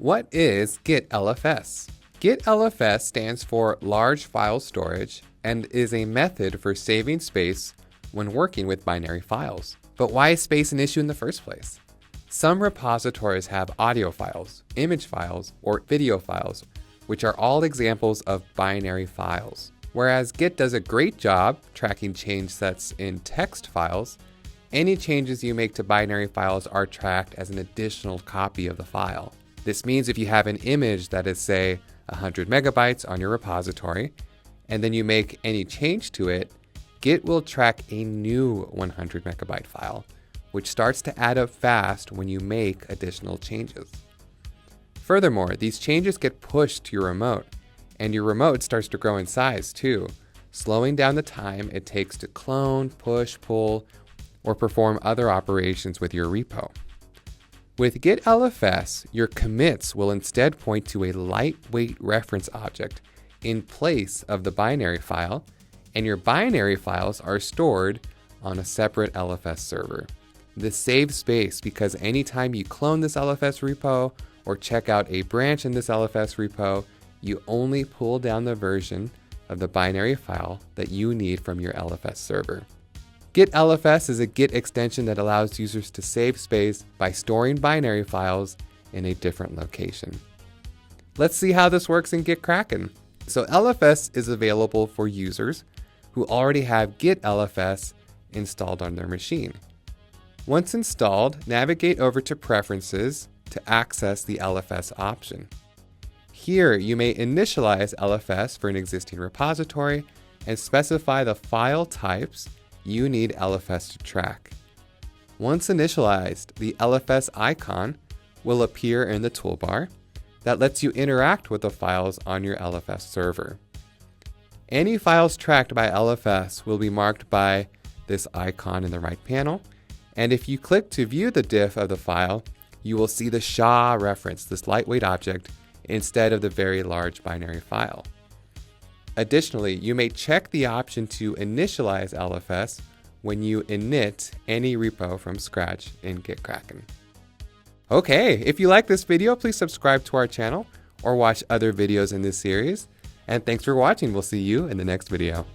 What is Git LFS? Git LFS stands for Large File Storage and is a method for saving space when working with binary files. But why is space an issue in the first place? Some repositories have audio files, image files, or video files, which are all examples of binary files. Whereas Git does a great job tracking change sets in text files, any changes you make to binary files are tracked as an additional copy of the file. This means if you have an image that is, say, 100 megabytes on your repository, and then you make any change to it, Git will track a new 100 megabyte file, which starts to add up fast when you make additional changes. Furthermore, these changes get pushed to your remote, and your remote starts to grow in size too, slowing down the time it takes to clone, push, pull, or perform other operations with your repo. With Git LFS, your commits will instead point to a lightweight reference object in place of the binary file, and your binary files are stored on a separate LFS server. This saves space because anytime you clone this LFS repo or check out a branch in this LFS repo, you only pull down the version of the binary file that you need from your LFS server. Git LFS is a Git extension that allows users to save space by storing binary files in a different location. Let's see how this works in Gitkraken. So LFS is available for users who already have Git LFS installed on their machine. Once installed, navigate over to Preferences to access the LFS option. Here, you may initialize LFS for an existing repository and specify the file types you need LFS to track. Once initialized, the LFS icon will appear in the toolbar that lets you interact with the files on your LFS server. Any files tracked by LFS will be marked by this icon in the right panel, and if you click to view the diff of the file, you will see the SHA reference, this lightweight object, instead of the very large binary file. Additionally, you may check the option to initialize LFS when you init any repo from scratch in Gitkraken. Okay, if you like this video, please subscribe to our channel or watch other videos in this series. And thanks for watching. We'll see you in the next video.